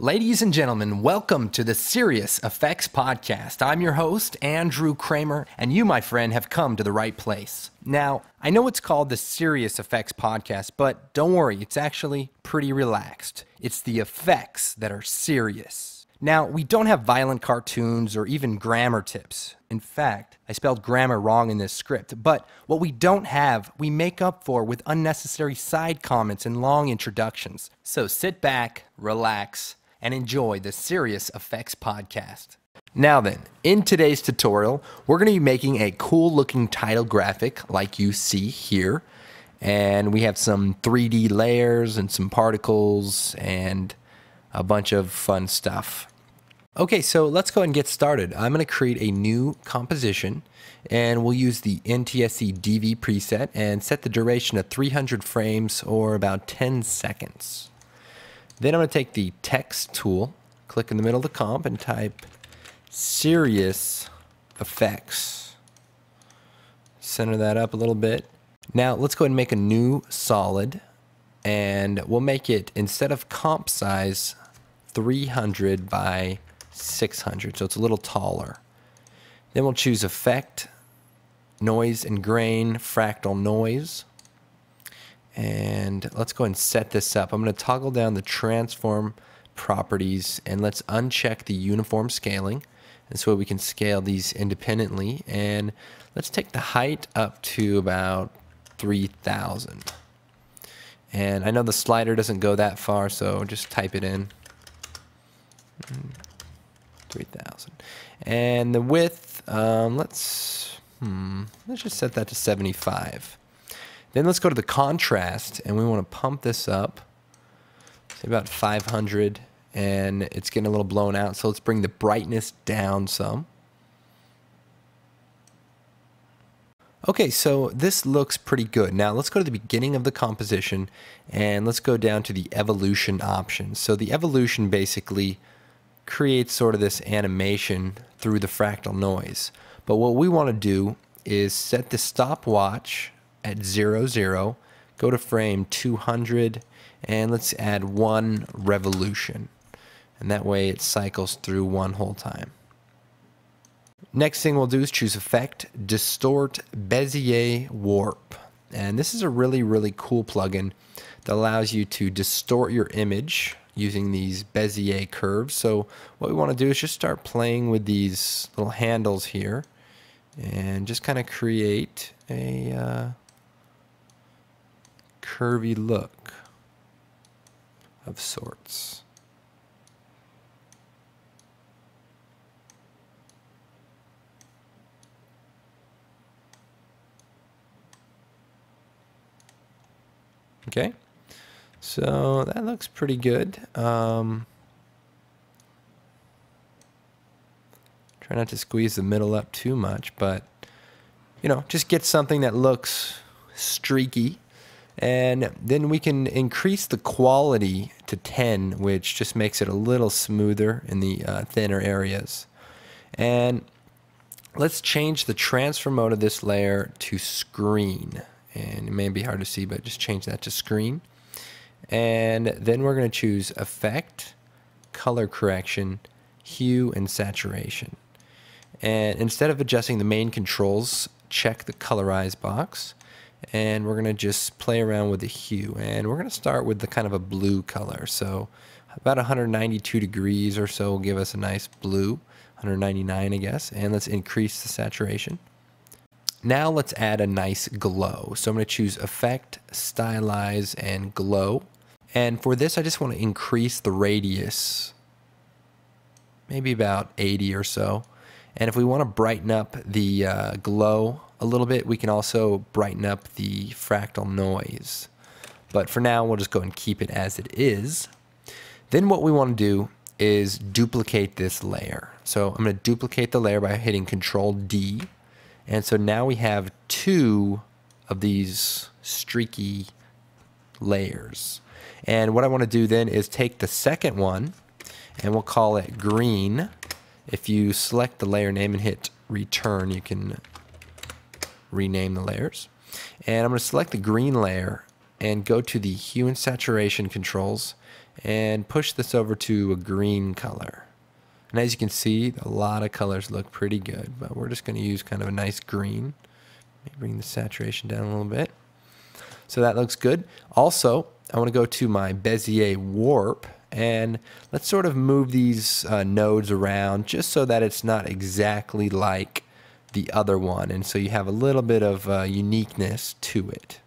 Ladies and gentlemen, welcome to the Serious Effects Podcast. I'm your host, Andrew Kramer, and you, my friend, have come to the right place. Now, I know it's called the Serious Effects Podcast, but don't worry, it's actually pretty relaxed. It's the effects that are serious. Now, we don't have violent cartoons or even grammar tips. In fact, I spelled grammar wrong in this script, but what we don't have, we make up for with unnecessary side comments and long introductions. So sit back, relax, and enjoy the Serious Effects Podcast. Now then, in today's tutorial, we're going to be making a cool looking title graphic like you see here. And we have some 3D layers and some particles and a bunch of fun stuff. Okay, so let's go ahead and get started. I'm going to create a new composition and we'll use the NTSC DV preset and set the duration to 300 frames or about 10 seconds. Then I'm going to take the text tool, click in the middle of the comp, and type Serious Effects. Center that up a little bit. Now let's go ahead and make a new solid, and we'll make it, instead of comp size, 300 by 600, so it's a little taller. Then we'll choose Effect, Noise and Grain, Fractal Noise. And let's go ahead and set this up. I'm going to toggle down the transform properties and let's uncheck the uniform scaling. And so we can scale these independently. And let's take the height up to about 3000. And I know the slider doesn't go that far, so just type it in. 3000. And the width, let's just set that to 75. Then let's go to the contrast, and we want to pump this up, say about 500, and it's getting a little blown out, so let's bring the brightness down some. Okay, so this looks pretty good. Now let's go to the beginning of the composition, and let's go down to the evolution option. So the evolution basically creates sort of this animation through the fractal noise. But what we want to do is set the stopwatch at 00, go to frame 200, and let's add 1 revolution. And that way it cycles through one whole time. Next thing we'll do is choose Effect, Distort Bezier Warp. And this is a really, really cool plugin that allows you to distort your image using these Bezier curves. So what we want to do is just start playing with these little handles here and just kind of create a curvy look of sorts. Okay, so that looks pretty good. Try not to squeeze the middle up too much, but you know, just get something that looks streaky. And then we can increase the quality to 10, which just makes it a little smoother in the thinner areas. And let's change the transfer mode of this layer to screen. And it may be hard to see, but just change that to screen. And then we're going to choose Effect, Color Correction, Hue, and Saturation. And instead of adjusting the main controls, check the Colorize box. And we're going to just play around with the hue. And we're going to start with the kind of a blue color. So about 192 degrees or so will give us a nice blue. 199, I guess. And let's increase the saturation. Now let's add a nice glow. So I'm going to choose Effect, Stylize, and Glow. And for this, I just want to increase the radius, maybe about 80 or so. And if we want to brighten up the glow a little bit, we can also brighten up the fractal noise. But for now, we'll just go and keep it as it is. Then what we want to do is duplicate this layer. So I'm going to duplicate the layer by hitting Control D. And so now we have 2 of these streaky layers. And what I want to do then is take the second one, and we'll call it green. If you select the layer name and hit return, you can rename the layers. And I'm going to select the green layer and go to the hue and saturation controls and push this over to a green color. And as you can see, a lot of colors look pretty good, but we're just going to use kind of a nice green. Maybe bring the saturation down a little bit. So that looks good. Also, I want to go to my Bezier warp, and let's sort of move these nodes around just so that it's not exactly like the other one, and so you have a little bit of uniqueness to it.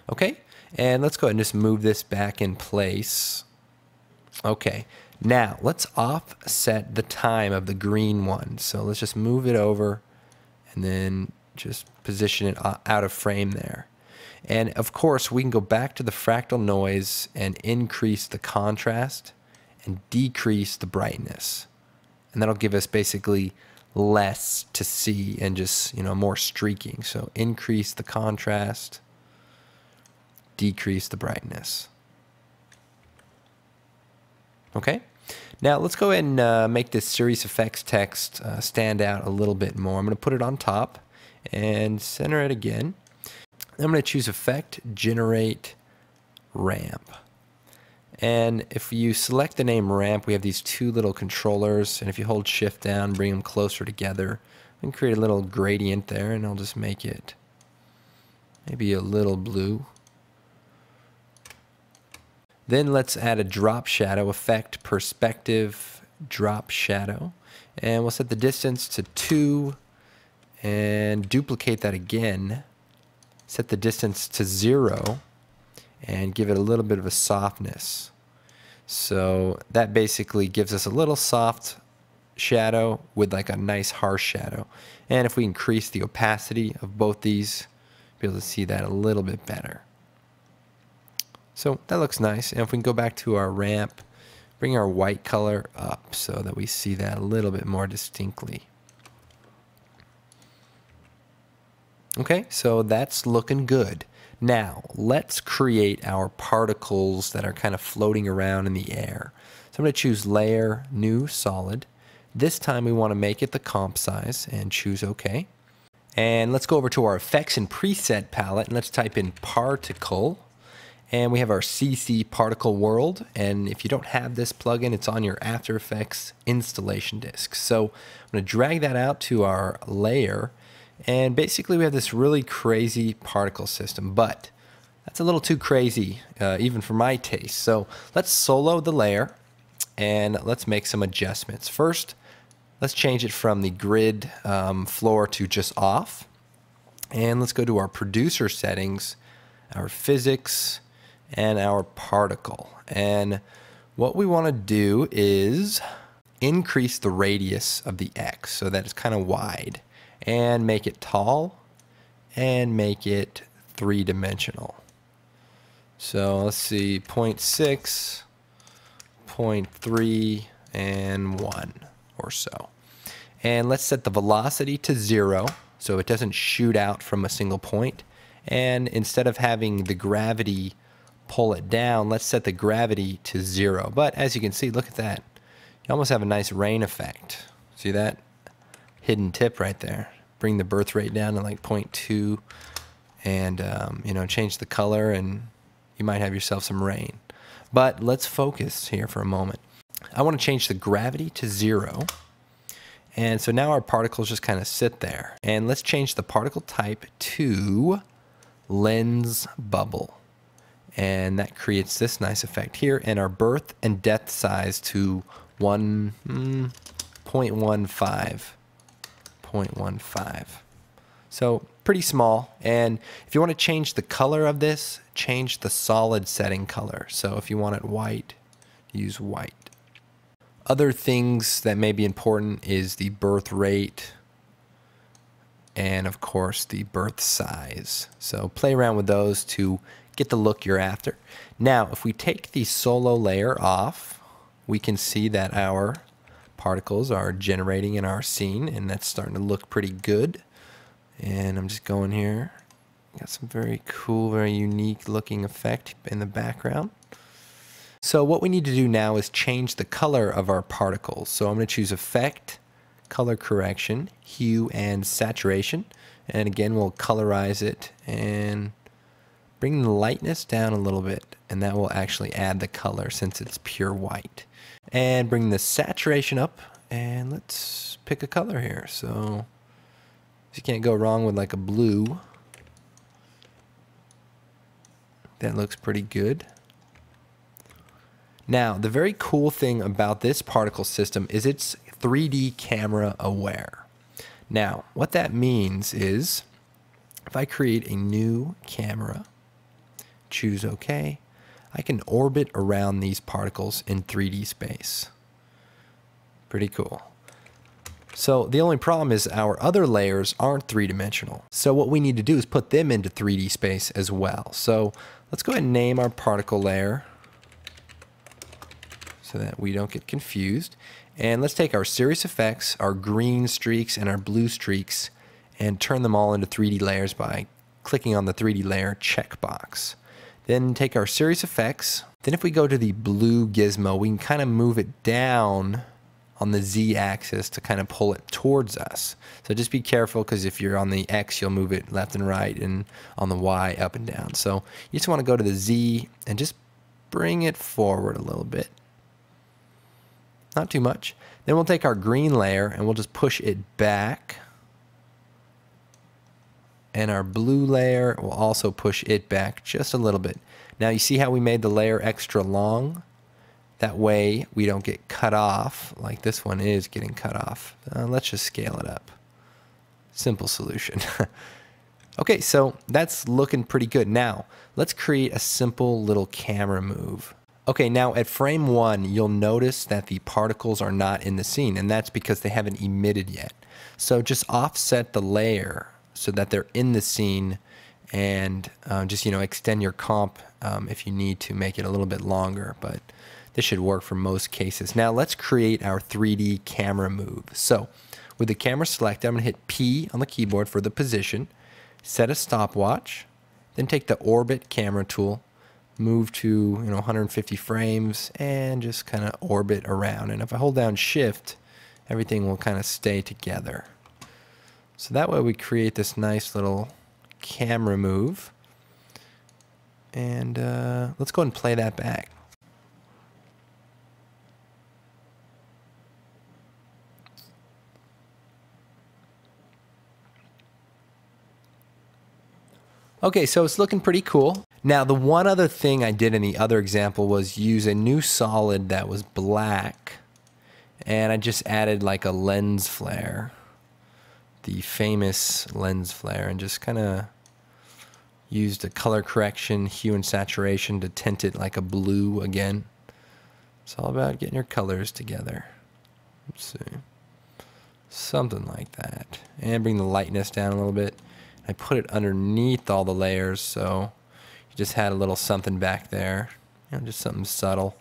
Okay, and let's go ahead and just move this back in place. Okay, now let's offset the time of the green one. So let's just move it over and then just position it out of frame there. And of course, we can go back to the fractal noise and increase the contrast and decrease the brightness. And that'll give us basically less to see and just, more streaking. So increase the contrast, decrease the brightness. Okay, now let's go ahead and make this series effects text stand out a little bit more. I'm going to put it on top and center it again. I'm going to choose Effect, Generate, Ramp. And if you select the name Ramp, we have these two little controllers, and if you hold Shift down, bring them closer together, we can create a little gradient there, and I'll just make it maybe a little blue. Then let's add a drop shadow, Effect, Perspective, Drop Shadow, and we'll set the distance to 2 and duplicate that again. Set the distance to 0 and give it a little bit of a softness. So that basically gives us a little soft shadow with like a nice harsh shadow. And if we increase the opacity of both these, be able to see that a little bit better. So that looks nice. And if we can go back to our ramp, bring our white color up so that we see that a little bit more distinctly. Okay, so that's looking good. Now, let's create our particles that are kind of floating around in the air. So I'm going to choose Layer, New, Solid. This time we want to make it the comp size and choose OK. And let's go over to our Effects and Preset palette and let's type in Particle. And we have our CC Particle World. And if you don't have this plugin, it's on your After Effects installation disk. So I'm going to drag that out to our layer. And basically we have this really crazy particle system, but that's a little too crazy even for my taste. So let's solo the layer and let's make some adjustments. First, let's change it from the grid floor to just off. And let's go to our producer settings, our physics, and our particle. And what we want to do is increase the radius of the X so that it's kind of wide. And make it tall, and make it 3-dimensional. So let's see, 0.6, 0.3, and 1 or so. And let's set the velocity to 0 so it doesn't shoot out from a single point. And instead of having the gravity pull it down, let's set the gravity to 0. But as you can see, look at that. You almost have a nice rain effect. See that? Hidden tip right there. Bring the birth rate down to like 0.2 and change the color and you might have yourself some rain. But let's focus here for a moment. I want to change the gravity to 0. And so now our particles just kind of sit there. And let's change the particle type to lens bubble. And that creates this nice effect here. And our birth and depth size to 0.15. 0.15. So pretty small. And if you want to change the color of this, change the solid setting color. So if you want it white, use white. Other things that may be important is the birth rate and of course the birth size. So play around with those to get the look you're after. Now, if we take the solo layer off, we can see that our particles are generating in our scene, and that's starting to look pretty good. And I'm just going here. Got some very cool, very unique looking effect in the background. So what we need to do now is change the color of our particles. So I'm going to choose Effect, Color Correction, Hue, and Saturation. And again, we'll colorize it and Bring the lightness down a little bit, and that will actually add the color since it's pure white. And bring the saturation up, and let's pick a color here. So you can't go wrong with like a blue. That looks pretty good. Now, the very cool thing about this particle system is it's 3D camera aware. Now, what that means is if I create a new camera, choose OK, I can orbit around these particles in 3D space. Pretty cool. So the only problem is our other layers aren't three-dimensional. So what we need to do is put them into 3D space as well. So let's go ahead and name our particle layer so that we don't get confused. And let's take our Series effects, our green streaks, and our blue streaks, and turn them all into 3D layers by clicking on the 3D layer checkbox. Then take our Series effects. Then if we go to the blue gizmo, we can kind of move it down on the Z-axis to kind of pull it towards us. So just be careful, because if you're on the X, you'll move it left and right, and on the Y, up and down. So you just want to go to the Z and just bring it forward a little bit. Not too much. Then we'll take our green layer and we'll just push it back. And our blue layer will also push it back just a little bit. Now you see how we made the layer extra long? That way we don't get cut off like this one is getting cut off. Let's just scale it up. Simple solution. Okay, so that's looking pretty good. Now let's create a simple little camera move. Okay, now at frame 1, you'll notice that the particles are not in the scene, and that's because they haven't emitted yet. So just offset the layer so that they're in the scene, and just, extend your comp if you need to make it a little bit longer, but this should work for most cases. Now let's create our 3D camera move. So with the camera selected, I'm going to hit P on the keyboard for the position, set a stopwatch, then take the orbit camera tool, move to 150 frames, and just kind of orbit around. And if I hold down Shift, everything will kind of stay together. So that way we create this nice little camera move. And let's go ahead and play that back. Okay, so it's looking pretty cool. Now, the one other thing I did in the other example was use a new solid that was black, and I just added like a lens flare, the famous lens flare, and just kind of used a color correction, hue and saturation to tint it like a blue again. It's all about getting your colors together. Let's see. Something like that. And bring the lightness down a little bit. I put it underneath all the layers, so you just had a little something back there, just something subtle.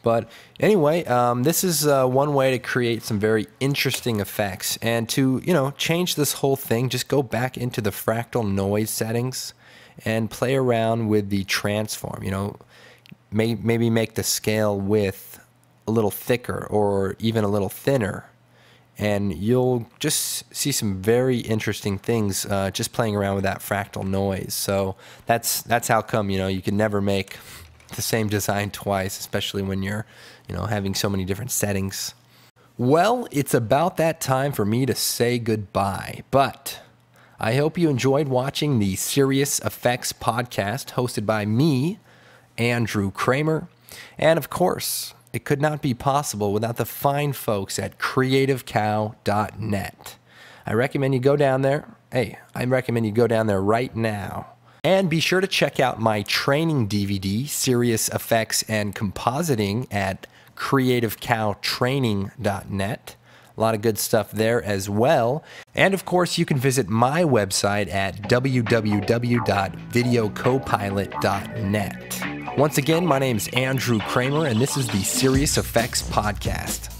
But anyway, this is one way to create some very interesting effects. And to change this whole thing, just go back into the fractal noise settings and play around with the transform. Maybe make the scale width a little thicker or even a little thinner. And you'll just see some very interesting things just playing around with that fractal noise. So that's how come you can never make the same design twice, especially when you're having so many different settings. Well, it's about that time for me to say goodbye, but I hope you enjoyed watching the Serious Effects podcast hosted by me, Andrew Kramer, and of course, it could not be possible without the fine folks at creativecow.net. I recommend you go down there. Hey, I recommend you go down there right now. And be sure to check out my training DVD, Serious Effects and Compositing, at creativecowtraining.net. A lot of good stuff there as well. And of course, you can visit my website at www.videocopilot.net. Once again, my name is Andrew Kramer, and this is the Serious Effects Podcast.